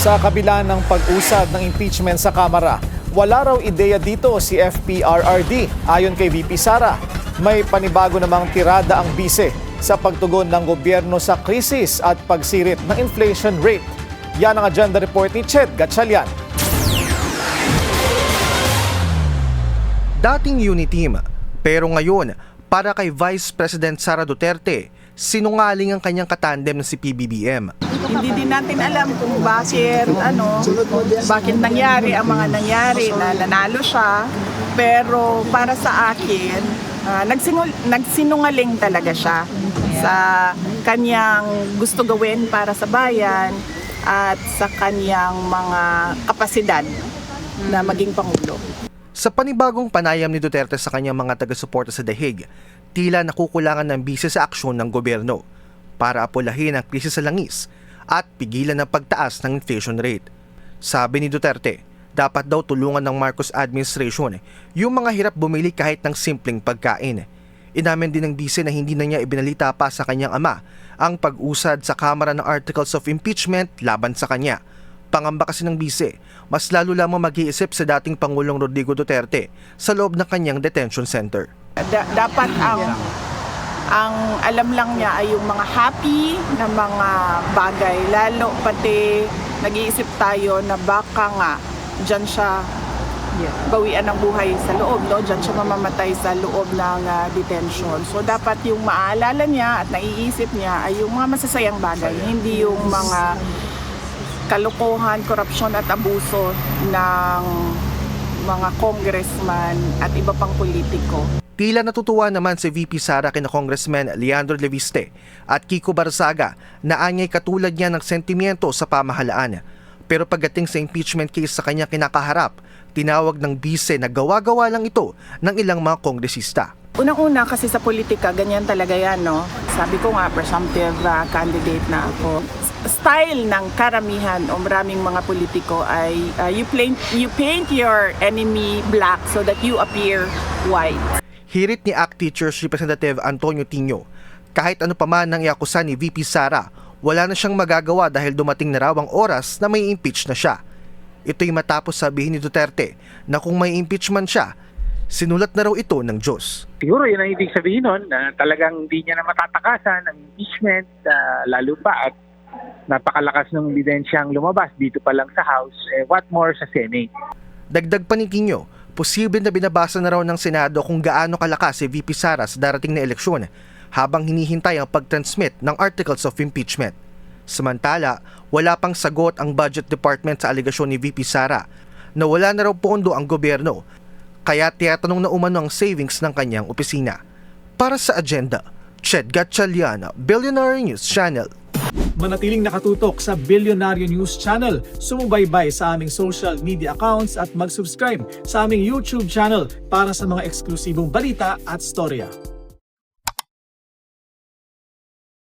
Sa kabila ng pag-usad ng impeachment sa Kamara, wala raw ideya dito si FPRRD. Ayon kay VP Sara, may panibago namang tirada ang bise sa pagtugon ng gobyerno sa krisis at pagsirit ng inflation rate. Yan ang agenda report ni Ched Gatchalian. Dating Uniteam, pero ngayon, para kay Vice President Sara Duterte, sinungaling ang kanyang katandem na si PBBM. Hindi din natin alam kung bakit nangyari ang mga nangyari na nanalo siya. Pero para sa akin, nagsinungaling talaga siya sa kanyang gusto gawin para sa bayan at sa kanyang mga kapasidad na maging Pangulo. Sa panibagong panayam ni Duterte sa kanyang mga taga-suporta sa Dahig, tila nakukulangan ng bise sa aksyon ng gobyerno para apulahin ang krisis sa langis at pigilan ang pagtaas ng inflation rate. Sabi ni Duterte, dapat daw tulungan ng Marcos administration yung mga hirap bumili kahit ng simpleng pagkain. Inamin din ng bise na hindi na niya ibinalita pa sa kanyang ama ang pag-usad sa Kamara ng Articles of Impeachment laban sa kanya. Pangamba kasi ng bise, mas lalo lamang mag-iisip sa dating Pangulong Rodrigo Duterte sa loob ng kanyang detention center. Dapat ang alam lang niya ay yung mga happy na mga bagay. Lalo pati nag-iisip tayo na baka nga dyan siya bawian ng buhay sa loob, no? Dyan siya mamamatay sa loob ng detention. So dapat yung maaalala niya at naiisip niya ay yung mga masasayang bagay, hindi yung mga kalokohan, korupsyon at abuso ng mga congressman at iba pang politiko. Tila natutuwa naman si VP Sara kina Congressman Leandro Leviste at Kiko Barzaga na anyay katulad niya ng sentimiento sa pamahalaan. Pero pagdating sa impeachment case sa kanya kinakaharap, tinawag ng bise na gawa-gawa lang ito ng ilang mga kongresista. Unang-una kasi sa politika, ganyan talaga yan, no? Sabi ko nga, presumptive candidate na ako. Style ng karamihan o maraming mga politiko ay you paint your enemy black so that you appear white. Hirit ni ACT Teachers Representative Antonio Tino, kahit ano pa man ang iakusa ni VP Sara, wala na siyang magagawa dahil dumating na raw ang oras na may impeach na siya. Ito'y matapos sabihin ni Duterte na kung may impeachment siya, sinulat na raw ito ng Diyos. Siguro yun ang ibig sabihin nun na talagang hindi niya na matatakasan ang impeachment, lalo pa at napakalakas ng ebidensyang lumabas dito pa lang sa House, what more sa Senate. Dagdag pa ni Quino, posible na binabasa na raw ng Senado kung gaano kalakas si VP Sara sa darating na eleksyon habang hinihintay ang pag-transmit ng Articles of Impeachment. Samantala, wala pang sagot ang Budget Department sa alegasyon ni VP Sara na wala na raw pondo ang gobyerno, kaya tiyatanong na umano ang savings ng kanyang opisina. Para sa agenda, Ched Gatchalian, Billionaire News Channel. Manatiling nakatutok sa Billionaire News Channel. Sumubaybay sa aming social media accounts at mag-subscribe sa aming YouTube channel para sa mga eksklusibong balita at storya.